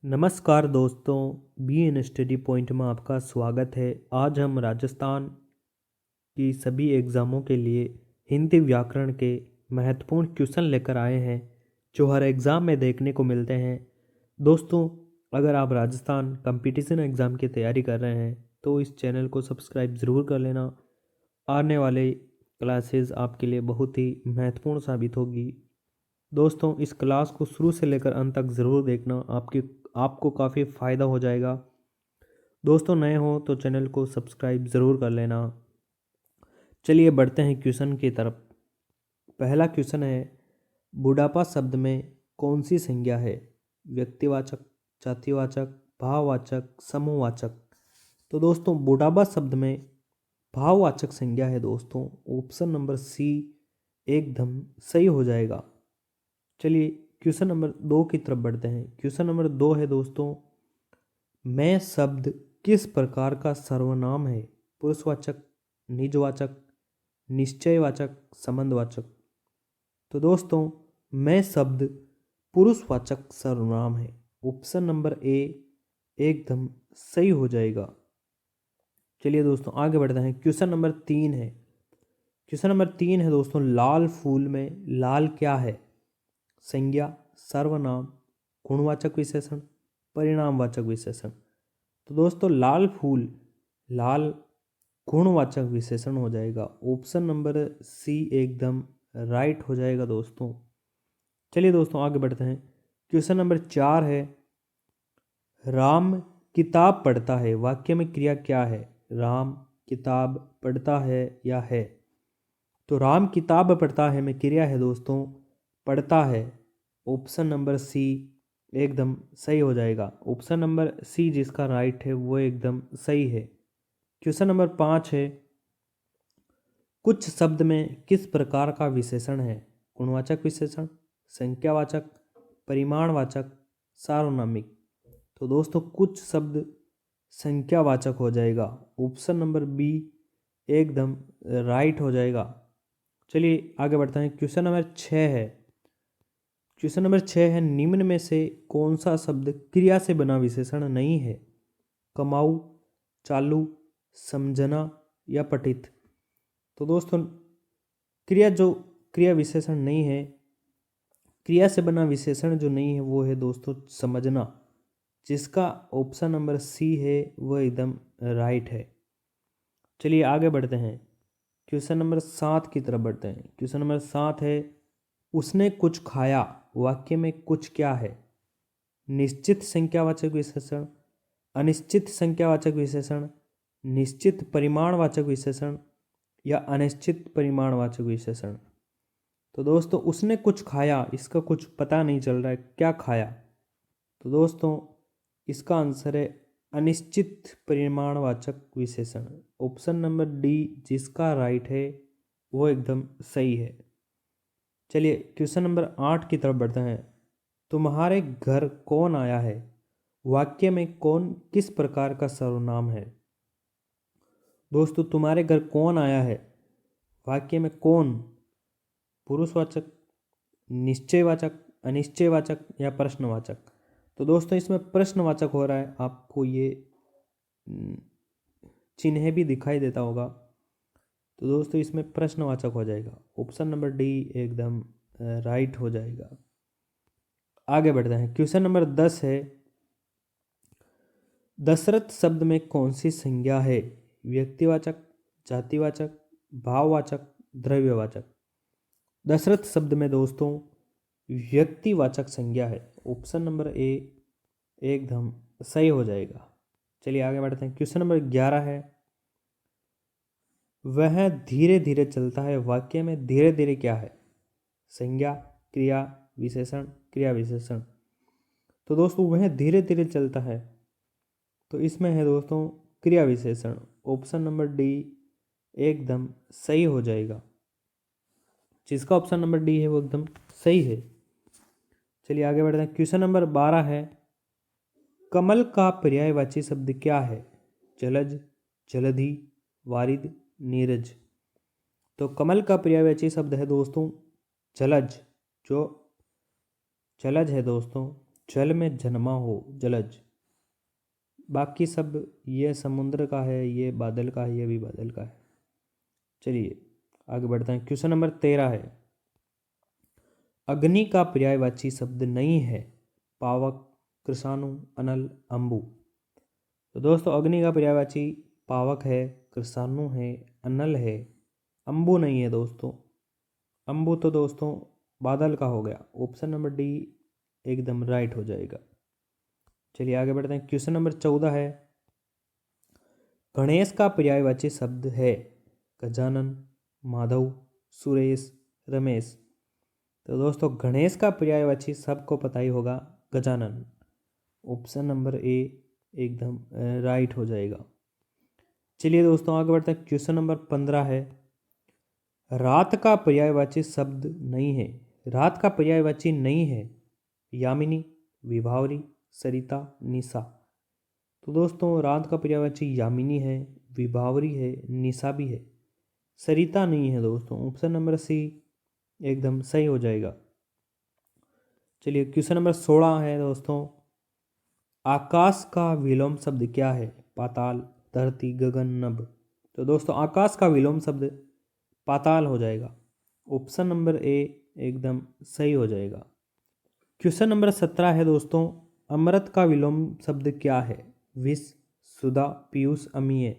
नमस्कार दोस्तों, B N study point में आपका स्वागत है। आज हम राजस्थान की सभी एग्ज़ामों के लिए हिंदी व्याकरण के महत्वपूर्ण क्वेश्चन लेकर आए हैं जो हर एग्ज़ाम में देखने को मिलते हैं। दोस्तों, अगर आप राजस्थान कंपटीशन एग्ज़ाम की तैयारी कर रहे हैं तो इस चैनल को सब्सक्राइब ज़रूर कर लेना। आने वाले क्लासेस आपके लिए बहुत ही महत्वपूर्ण साबित होगी। दोस्तों, इस क्लास को शुरू से लेकर अंत तक ज़रूर देखना, आपको काफ़ी फ़ायदा हो जाएगा। दोस्तों, नए हो तो चैनल को सब्सक्राइब ज़रूर कर लेना। चलिए बढ़ते हैं क्वेश्चन की तरफ। पहला क्वेश्चन है, बुढ़ापा शब्द में कौन सी संज्ञा है? व्यक्तिवाचक, जातिवाचक, भाववाचक, समूहवाचक। तो दोस्तों, बुढ़ापा शब्द में भाववाचक संज्ञा है दोस्तों। ऑप्शन नंबर सी एकदम सही हो जाएगा। चलिए क्वेश्चन नंबर 2 की तरफ बढ़ते हैं। क्वेश्चन नंबर 2 है दोस्तों, मैं शब्द किस प्रकार का सर्वनाम है? पुरुषवाचक, निजवाचक, निश्चयवाचक, संबंधवाचक। तो दोस्तों, मैं शब्द पुरुषवाचक सर्वनाम है। ऑप्शन नंबर ए एकदम सही हो जाएगा। चलिए दोस्तों आगे बढ़ते हैं। क्वेश्चन नंबर 3 है। क्वेश्चन नंबर 3 है दोस्तों, लाल फूल में लाल क्या है? संज्ञा, सर्वनाम, गुणवाचक विशेषण, परिणामवाचक विशेषण। तो दोस्तों, लाल फूल लाल गुणवाचक विशेषण हो जाएगा। ऑप्शन नंबर सी एकदम राइट हो जाएगा दोस्तों। चलिए दोस्तों आगे बढ़ते हैं। क्वेश्चन नंबर 4 है, राम किताब पढ़ता है, वाक्य में क्रिया क्या है? राम किताब पढ़ता है या है? तो राम किताब पढ़ता है में क्रिया है दोस्तों पढ़ता है। ऑप्शन नंबर सी एकदम सही हो जाएगा। ऑप्शन नंबर सी जिसका राइट है वो एकदम सही है। क्वेश्चन नंबर 5 है, कुछ शब्द में किस प्रकार का विशेषण है? गुणवाचक विशेषण, संख्यावाचक, परिमाणवाचक, सार्वनामिक। तो दोस्तों, कुछ शब्द संख्यावाचक हो जाएगा। ऑप्शन नंबर बी एकदम राइट हो जाएगा। चलिए आगे बढ़ते हैं। क्वेश्चन नंबर 6 है। क्वेश्चन नंबर 6 है, निम्न में से कौन सा शब्द क्रिया से बना विशेषण नहीं है? कमाऊ, चालू, समझना या पठित। तो दोस्तों, क्रिया विशेषण नहीं है, क्रिया से बना विशेषण जो नहीं है वो है दोस्तों समझना, जिसका ऑप्शन नंबर सी है वो एकदम राइट है। चलिए आगे बढ़ते हैं। क्वेश्चन नंबर 7 की तरफ बढ़ते हैं। क्वेश्चन नंबर 7 है, उसने कुछ खाया, वाक्य में कुछ क्या है? निश्चित संख्यावाचक विशेषण, अनिश्चित संख्यावाचक विशेषण, निश्चित परिमाणवाचक विशेषण या अनिश्चित परिमाणवाचक विशेषण। तो दोस्तों, उसने कुछ खाया, इसका कुछ पता नहीं चल रहा है क्या खाया। तो दोस्तों, इसका आंसर है अनिश्चित परिमाणवाचक विशेषण। ऑप्शन नंबर डी जिसका राइट है वो एकदम सही है। चलिए क्वेश्चन नंबर 8 की तरफ बढ़ते हैं। तुम्हारे घर कौन आया है, वाक्य में कौन किस प्रकार का सर्वनाम है? दोस्तों, तुम्हारे घर कौन आया है, वाक्य में कौन पुरुषवाचक, निश्चयवाचक, अनिश्चयवाचक या प्रश्नवाचक। तो दोस्तों, इसमें प्रश्नवाचक हो रहा है, आपको ये चिन्ह भी दिखाई देता होगा। तो दोस्तों, इसमें प्रश्नवाचक हो जाएगा। ऑप्शन नंबर डी एकदम राइट हो जाएगा। आगे बढ़ते हैं। क्वेश्चन नंबर 10 है, दशरथ शब्द में कौन सी संज्ञा है? व्यक्तिवाचक, जातिवाचक, भाववाचक, द्रव्यवाचक। दशरथ शब्द में दोस्तों व्यक्तिवाचक संज्ञा है। ऑप्शन नंबर ए एकदम सही हो जाएगा। चलिए आगे बढ़ते हैं। क्वेश्चन नंबर 11 है, वह धीरे धीरे चलता है, वाक्य में धीरे धीरे क्या है? संज्ञा, क्रिया विशेषण, क्रिया विशेषण। तो दोस्तों, वह धीरे धीरे चलता है, तो इसमें है दोस्तों क्रिया विशेषण। ऑप्शन नंबर डी एकदम सही हो जाएगा। जिसका ऑप्शन नंबर डी है वो एकदम सही है। चलिए आगे बढ़ते हैं। क्वेश्चन नंबर 12 है, कमल का पर्यायवाची शब्द क्या है? जलज, जलधि, वारिद, नीरज। तो कमल का पर्यायवाची शब्द है दोस्तों जलज। जो जलज है दोस्तों जल में जन्मा हो, जलज। बाकी सब ये समुद्र का है, ये बादल का है, ये भी बादल का है। चलिए आगे बढ़ते हैं। क्वेश्चन नंबर 13 है, अग्नि का पर्यायवाची शब्द नहीं है। पावक, कृषाणु, अनल, अंबु। तो दोस्तों अग्नि का पर्यायवाची पावक है, कृषाणु है, अनल है, अंबु नहीं है दोस्तों। अंबु तो दोस्तों बादल का हो गया। ऑप्शन नंबर डी एकदम राइट हो जाएगा। चलिए आगे बढ़ते हैं। क्वेश्चन नंबर 14 है, गणेश का पर्यायवाची शब्द है। गजानन, माधव, सुरेश, रमेश। तो दोस्तों गणेश का पर्यायवाची सबको पता ही होगा, गजानन। ऑप्शन नंबर ए एकदम राइट हो जाएगा। चलिए दोस्तों आगे बढ़ते हैं। क्वेश्चन नंबर 15 है, रात का पर्यायवाची शब्द नहीं है। रात का पर्यायवाची नहीं है। यामिनी, विभावरी, सरिता, निशा। तो दोस्तों रात का पर्यायवाची यामिनी है, विभावरी है, निशा भी है, सरिता नहीं है दोस्तों। ऑप्शन नंबर सी एकदम सही हो जाएगा। चलिए क्वेश्चन नंबर 16 है दोस्तों, आकाश का विलोम शब्द क्या है। पाताल, धरती, गगन, नभ। तो दोस्तों आकाश का विलोम शब्द पाताल हो जाएगा। ऑप्शन नंबर ए एकदम सही हो जाएगा। क्वेश्चन नंबर 17 है दोस्तों, अमृत का विलोम शब्द क्या है। विष, सुधा, पीयूष, अमीय।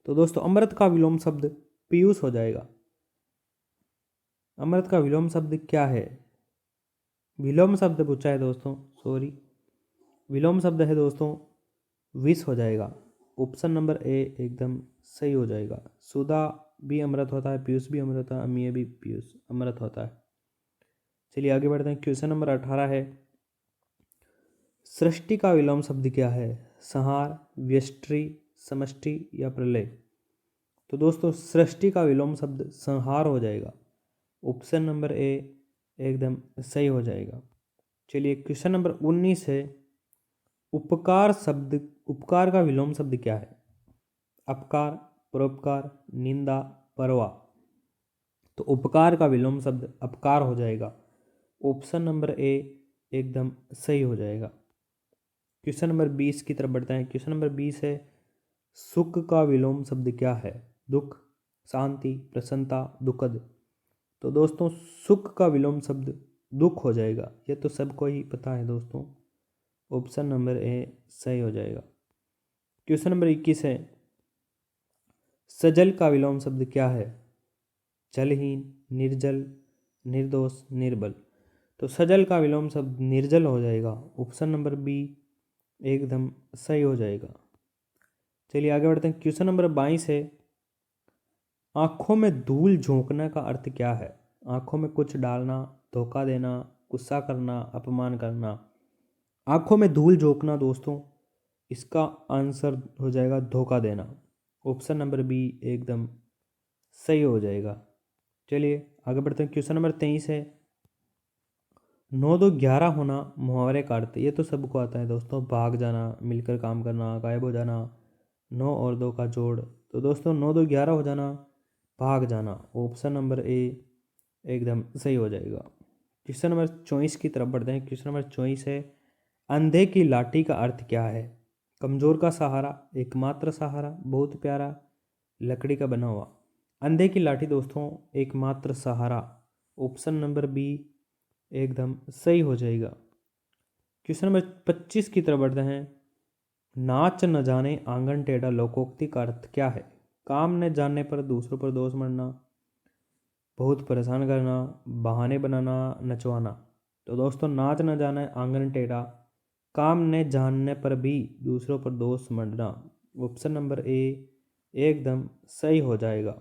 तो दोस्तों अमृत का विलोम शब्द पीयूष हो जाएगा। अमृत का विलोम शब्द क्या है। विलोम शब्द पूछा है दोस्तों, सॉरी, विलोम शब्द है दोस्तों विष हो जाएगा। ऑप्शन नंबर ए एकदम सही हो जाएगा। सुधा भी अमृत होता है, पीयूष भी अमृत होता है, अमीय भी पीयूष अमृत होता है। चलिए आगे बढ़ते हैं। क्वेश्चन नंबर 18 है, सृष्टि का विलोम शब्द क्या है। संहार, व्यष्टि, समष्टि या प्रलय। तो दोस्तों सृष्टि का विलोम शब्द संहार हो जाएगा। ऑप्शन नंबर ए एकदम सही हो जाएगा। चलिए क्वेश्चन नंबर 19 है, उपकार शब्द, उपकार का विलोम शब्द क्या है। अपकार, परोपकार, निंदा, परवा। तो उपकार का विलोम शब्द अपकार हो जाएगा। ऑप्शन नंबर ए एकदम सही हो जाएगा। क्वेश्चन नंबर 20 की तरफ बढ़ते हैं। क्वेश्चन नंबर 20 है, सुख का विलोम शब्द क्या है। दुख, शांति, प्रसन्नता, दुखद। तो दोस्तों सुख का विलोम शब्द दुख हो जाएगा। ये तो सबको ही पता है दोस्तों। ऑप्शन नंबर ए सही हो जाएगा। क्वेश्चन नंबर 21 है, सजल का विलोम शब्द क्या है। जलहीन, निर्जल, निर्दोष, निर्बल। तो सजल का विलोम शब्द निर्जल हो जाएगा। ऑप्शन नंबर बी एकदम सही हो जाएगा। चलिए आगे बढ़ते हैं। क्वेश्चन नंबर 22 है, आंखों में धूल झोंकने का अर्थ क्या है। आंखों में कुछ डालना, धोखा देना, गुस्सा करना, अपमान करना। आंखों में धूल झोंकना दोस्तों इसका आंसर हो जाएगा धोखा देना। ऑप्शन नंबर बी एकदम सही हो जाएगा। चलिए आगे बढ़ते हैं। क्वेश्चन नंबर 23 है, 9 2 11 होना मुहावरे का अर्थ। ये तो सबको आता है दोस्तों, भाग जाना, मिलकर काम करना, गायब हो जाना, 9 और 2 का जोड़। तो दोस्तों 9 2 11 हो जाना, भाग जाना। ऑप्शन नंबर ए एकदम सही हो जाएगा। क्वेश्चन नंबर 24 की तरफ बढ़ते हैं। क्वेश्चन नंबर 24 है, अंधे की लाठी का अर्थ क्या है। कमजोर का सहारा, एकमात्र सहारा, बहुत प्यारा, लकड़ी का बना हुआ। अंधे की लाठी दोस्तों एकमात्र सहारा। ऑप्शन नंबर बी एकदम सही हो जाएगा। क्वेश्चन नंबर 25 की तरफ बढ़ते हैं, नाच न जाने आंगन टेढ़ा लोकोक्ति का अर्थ क्या है। काम न जानने पर दूसरों पर दोष मढ़ना, बहुत परेशान करना, बहाने बनाना, नचवाना। तो दोस्तों नाच न जाने आंगन टेढ़ा, काम न जानने पर भी दूसरों पर दोष मढ़ना। ऑप्शन नंबर ए एकदम सही हो जाएगा।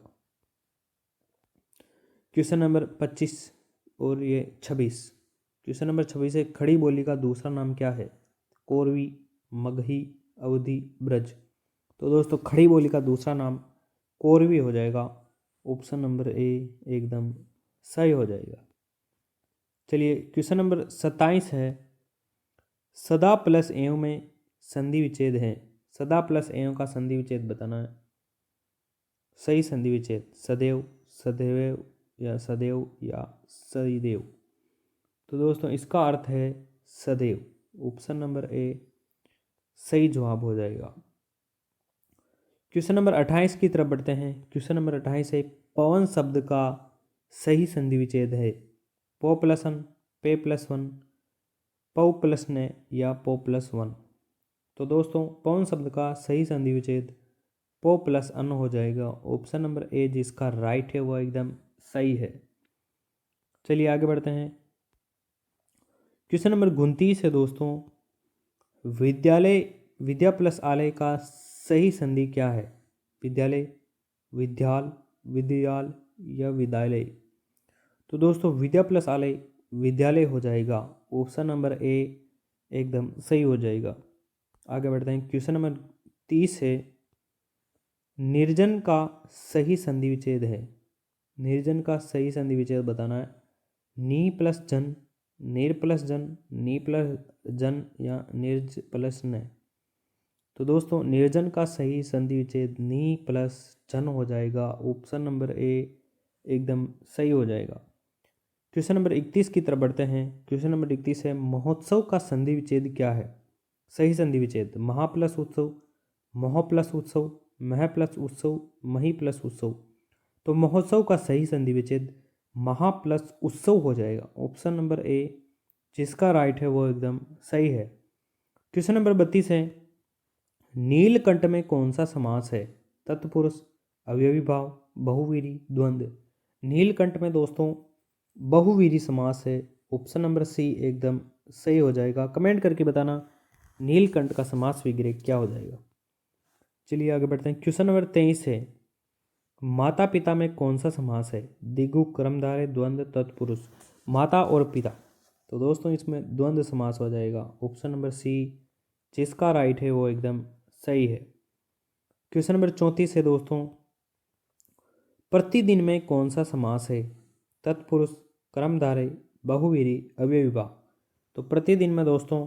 क्वेश्चन नंबर 25 और ये 26। क्वेश्चन नंबर 26 है, खड़ी बोली का दूसरा नाम क्या है। कोरवी, मगही, अवधी, ब्रज। तो दोस्तों खड़ी बोली का दूसरा नाम कोरवी हो जाएगा। ऑप्शन नंबर ए एकदम सही हो जाएगा। चलिए क्वेश्चन नंबर 27 है, सदा प्लस एवं में संधि विच्छेद है। सदा प्लस एवं का संधि विच्छेद बताना है। सही संधि विच्छेद सदैव, सदैव या सदैव या सदैव। तो दोस्तों इसका अर्थ है सदैव। ऑप्शन नंबर ए सही जवाब हो जाएगा। क्वेश्चन नंबर 28 की तरफ बढ़ते हैं। क्वेश्चन नंबर 28 है, पवन शब्द का सही संधि विच्छेद है पो प्लस अन, पे प्लस वन, पौ प्लस ने या पो प्लस वन। तो दोस्तों पवन शब्द का सही संधि विच्छेद पो प्लस अन हो जाएगा। ऑप्शन नंबर ए जिसका राइट है वो एकदम सही है। चलिए आगे बढ़ते हैं। क्वेश्चन नंबर 29 है दोस्तों, विद्यालय विद्या प्लस आलय का सही संधि क्या है? विद्यालय, विद्याल, विद्याल या विद्यालय। तो दोस्तों विद्या प्लस आलय विद्यालय हो जाएगा। ऑप्शन नंबर ए एकदम सही हो जाएगा। आगे बढ़ते हैं। क्वेश्चन नंबर 30 है, निर्जन का सही संधि विच्छेद है। निर्जन का सही संधि विच्छेद बताना है। नी प्लस जन, निर प्लस जन, नी प्लस जन या निर्ज प्लस न। तो दोस्तों निर्जन का सही संधि विच्छेद नी प्लस जन हो जाएगा। ऑप्शन नंबर ए एकदम सही हो जाएगा। क्वेश्चन नंबर 31 की तरफ बढ़ते हैं। क्वेश्चन नंबर 31 है, महोत्सव का संधि विच्छेद क्या है? सही संधि विच्छेद महा प्लस उत्सव, मोह प्लस उत्सव, मह प्लस उत्सव, मही प्लस उत्सव। तो महोत्सव का सही संधि विच्छेद महा प्लस उत्सव हो जाएगा। ऑप्शन नंबर ए जिसका राइट है वो एकदम सही है। क्वेश्चन नंबर 32 है, नीलकंठ में कौन सा समास है? तत्पुरुष, अवयवी भाव, बहुवीरी, द्वंद्व। नीलकंठ में दोस्तों बहुवीरी समास है। ऑप्शन नंबर सी एकदम सही हो जाएगा। कमेंट करके बताना नीलकंठ का समास विग्रह क्या हो जाएगा। चलिए आगे बढ़ते हैं। क्वेश्चन नंबर 23 है, माता पिता में कौन सा समास है? दिगु, कर्मधारय, द्वंद्व, तत्पुरुष। माता और पिता, तो दोस्तों इसमें द्वंद्व समास हो जाएगा। ऑप्शन नंबर सी जिसका राइट है वो एकदम सही है। क्वेश्चन नंबर 34 है दोस्तों, प्रतिदिन में कौन सा समास है? तत्पुरुष, कर्मधारय, बहुवीरी, अव्ययी भाव। तो प्रतिदिन में दोस्तों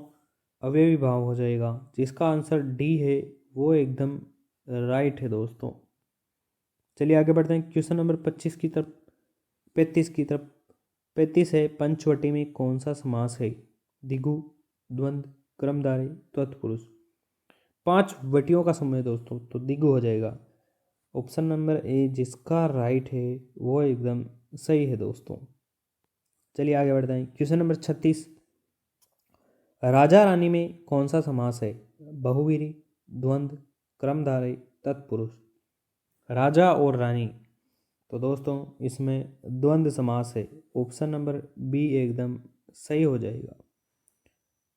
अव्ययी भाव हो जाएगा। जिसका आंसर डी है वो एकदम राइट है दोस्तों। चलिए आगे बढ़ते हैं। क्वेश्चन नंबर 25 की तरफ 35 की तरफ 35 है, पंचवटी में कौन सा समास है? दिगु, द्वंद्व, कर्मधारय, तत्पुरुष। 5 वटियों का समय दोस्तों, तो दिगु हो जाएगा। ऑप्शन नंबर ए जिसका राइट है वो एकदम सही है दोस्तों। चलिए आगे बढ़ते हैं। क्वेश्चन नंबर 36, राजा रानी में कौन सा समास है? बहुवीरी, द्वंद्व, कर्मधारय, तत्पुरुष। राजा और रानी, तो दोस्तों इसमें द्वंद्व समास है। ऑप्शन नंबर बी एकदम सही हो जाएगा।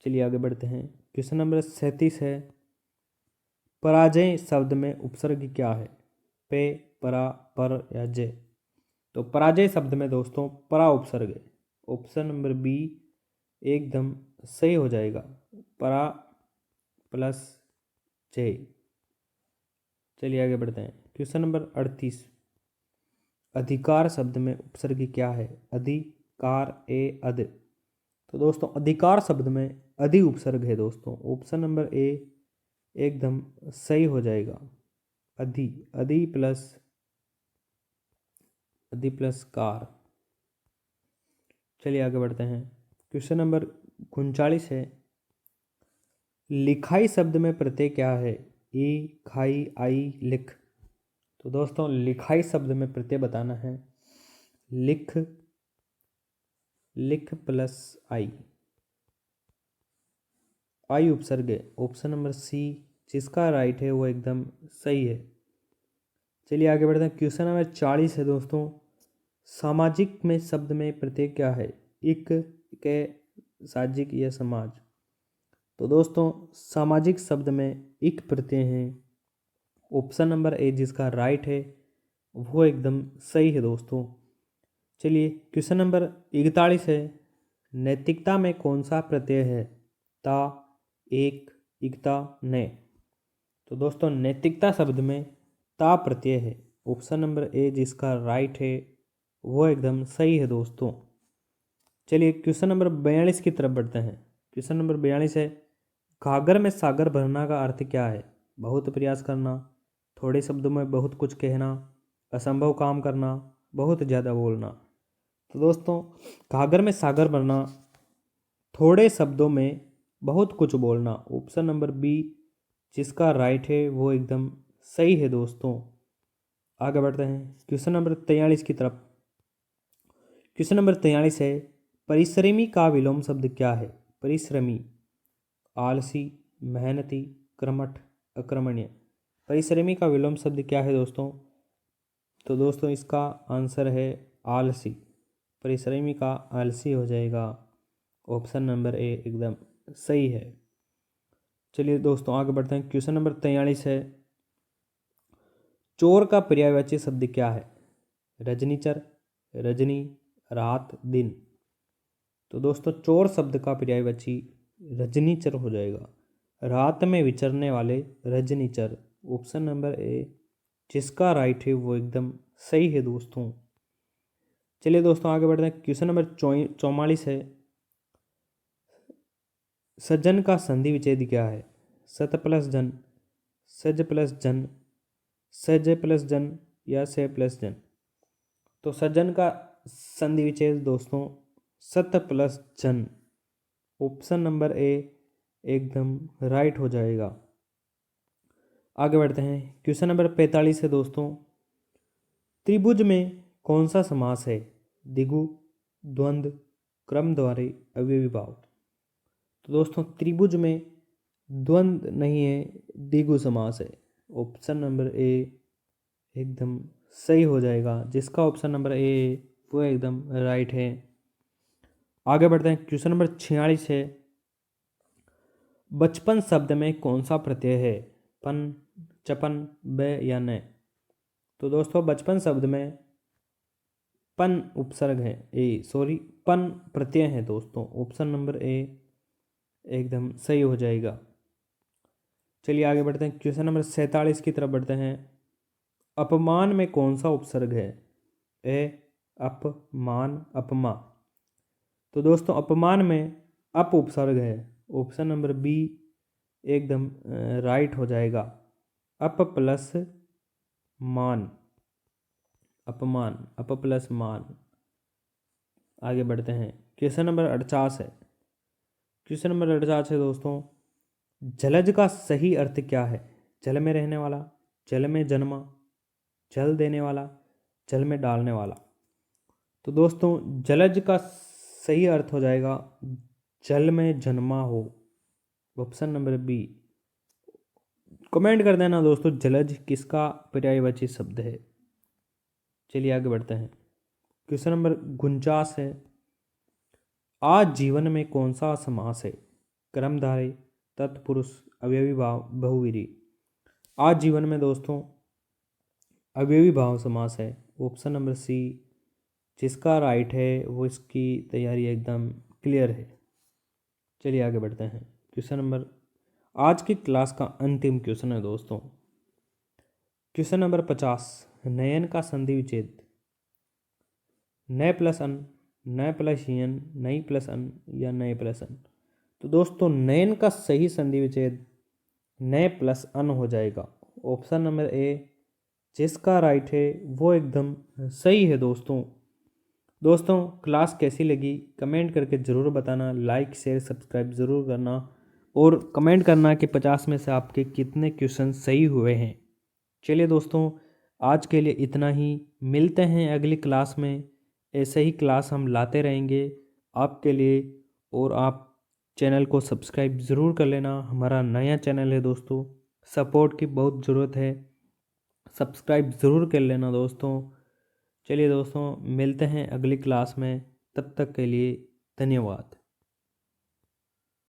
चलिए आगे बढ़ते हैं। क्वेश्चन नंबर 37 है, पराजय शब्द में उपसर्ग क्या है? पे, परा, पर या जय। तो पराजय शब्द में दोस्तों परा उपसर्ग है। ऑप्शन नंबर बी एकदम सही हो जाएगा। परा प्लस जय। चलिए आगे बढ़ते हैं। क्वेश्चन नंबर 38, अधिकार शब्द में उपसर्ग क्या है? अधिकार, ए, अध। तो दोस्तों अधिकार शब्द में अधि उपसर्ग है दोस्तों। ऑप्शन नंबर ए एकदम सही हो जाएगा। अधि, अधि प्लस कार। चलिए आगे बढ़ते हैं। क्वेश्चन नंबर 39 है, लिखाई शब्द में प्रत्यय क्या है? ई, खाई, आई, लिख। तो दोस्तों लिखाई शब्द में प्रत्यय बताना है। लिख, लिख प्लस आई, आई उपसर्ग है। ऑप्शन नंबर सी जिसका राइट है वो एकदम सही है। चलिए आगे बढ़ते हैं। क्वेश्चन नंबर 40 है दोस्तों, सामाजिक में शब्द में प्रत्यय क्या है? इक, के, साजिक या समाज। तो दोस्तों सामाजिक शब्द में इक प्रत्यय है। ऑप्शन नंबर ए जिसका राइट है वो एकदम सही है दोस्तों। चलिए क्वेश्चन नंबर 41 है, नैतिकता में कौन सा प्रत्यय है? ता, एक, इकता, ने। तो दोस्तों नैतिकता शब्द में ता प्रत्यय है। ऑप्शन नंबर ए जिसका राइट है वो एकदम सही है दोस्तों। चलिए क्वेश्चन नंबर 42 की तरफ बढ़ते हैं। क्वेश्चन नंबर 42 है, घाघर में सागर भरना का अर्थ क्या है? बहुत प्रयास करना, थोड़े शब्दों में बहुत कुछ कहना, असंभव काम करना, बहुत ज़्यादा बोलना। तो दोस्तों घाघर में सागर भरना थोड़े शब्दों में बहुत कुछ बोलना। ऑप्शन नंबर बी जिसका राइट है वो एकदम सही है दोस्तों। आगे बढ़ते हैं क्वेश्चन नंबर 43 की तरफ। क्वेश्चन नंबर 43 है, परिश्रमी का विलोम शब्द क्या है? परिश्रमी, आलसी, मेहनती, कर्मठ, अकर्मण्य। परिश्रमी का विलोम शब्द क्या है दोस्तों? तो दोस्तों इसका आंसर है आलसी। परिश्रमी का आलसी हो जाएगा। ऑप्शन नंबर ए एकदम सही है। चलिए दोस्तों आगे बढ़ते हैं। क्वेश्चन नंबर 43 है, चोर का पर्यायवाची शब्द क्या है? रजनीचर, रजनी, रात, दिन। तो दोस्तों चोर शब्द का पर्यायवाची रजनीचर हो जाएगा। रात में विचरने वाले रजनीचर। ऑप्शन नंबर ए जिसका राइट है वो एकदम सही है दोस्तों। चलिए दोस्तों आगे बढ़ते हैं। क्वेश्चन नंबर 44 है, सज्जन का संधि विच्छेद क्या है? सत प्लस जन, सज प्लस जन, सज प्लस जन या से प्लस जन। तो सज्जन का संधि विच्छेद दोस्तों सत प्लस जन। ऑप्शन नंबर ए एकदम राइट हो जाएगा। आगे बढ़ते हैं। क्वेश्चन नंबर 45 है दोस्तों, त्रिभुज में कौन सा समास है? द्विगु, द्वंद्व, क्रमद्वारी, अवयवी भाव। तो दोस्तों त्रिभुज में द्वंद्व नहीं है, द्विगु समास है। ऑप्शन नंबर ए एकदम सही हो जाएगा। जिसका ऑप्शन नंबर ए वो एकदम राइट है। आगे बढ़ते हैं। क्वेश्चन नंबर 46 है, बचपन शब्द में कौन सा प्रत्यय है? पन, चपन, ब या न। तो दोस्तों बचपन शब्द में पन उपसर्ग है, पन प्रत्यय है दोस्तों। ऑप्शन नंबर ए एकदम सही हो जाएगा। चलिए आगे बढ़ते हैं। क्वेश्चन नंबर 47 की तरफ बढ़ते हैं। अपमान में कौन सा उपसर्ग है? ए, अप, मान, अपमा। तो दोस्तों अपमान में अप उपसर्ग है। ऑप्शन नंबर बी एकदम राइट हो जाएगा। अप प्लस मान, अपमान, अप प्लस मान। आगे बढ़ते हैं। क्वेश्चन नंबर 48 है। क्वेश्चन नंबर 48 है दोस्तों, जलज का सही अर्थ क्या है? जल में रहने वाला, जल में जन्मा, जल देने वाला, जल में डालने वाला। तो दोस्तों जलज का सही अर्थ हो जाएगा जल में जन्मा हो। Option number B. कमेंट कर देना दोस्तों जलज किसका पर्यायवाची शब्द है। चलिए आगे बढ़ते हैं। क्वेश्चन नंबर 49 है, आज जीवन में कौन सा समास है? कर्मधारय, तत्पुरुष, अवयवी भाव, बहुव्रीहि। आज जीवन में दोस्तों अवयवी भाव समास है। ऑप्शन नंबर सी जिसका राइट है वो इसकी तैयारी एकदम क्लियर है। चलिए आगे बढ़ते हैं। क्वेश्चन नंबर आज की क्लास का अंतिम क्वेश्चन है दोस्तों। क्वेश्चन नंबर 50, नयन का संधि विच्छेद। न प्लस अन, न प्लस यन, नई प्लस अन या नए प्लस अन। तो दोस्तों नयन का सही संधि विच्छेद न प्लस अन हो जाएगा। ऑप्शन नंबर ए जिसका राइट है वो एकदम सही है दोस्तों। दोस्तों क्लास कैसी लगी कमेंट करके ज़रूर बताना। लाइक शेयर सब्सक्राइब ज़रूर करना और कमेंट करना कि 50 में से आपके कितने क्वेश्चन सही हुए हैं। चलिए दोस्तों आज के लिए इतना ही। मिलते हैं अगली क्लास में। ऐसे ही क्लास हम लाते रहेंगे आपके लिए और आप चैनल को सब्सक्राइब ज़रूर कर लेना। हमारा नया चैनल है दोस्तों, सपोर्ट की बहुत ज़रूरत है। सब्सक्राइब ज़रूर कर लेना दोस्तों। चलिए दोस्तों मिलते हैं अगली क्लास में, तब तक के लिए धन्यवाद।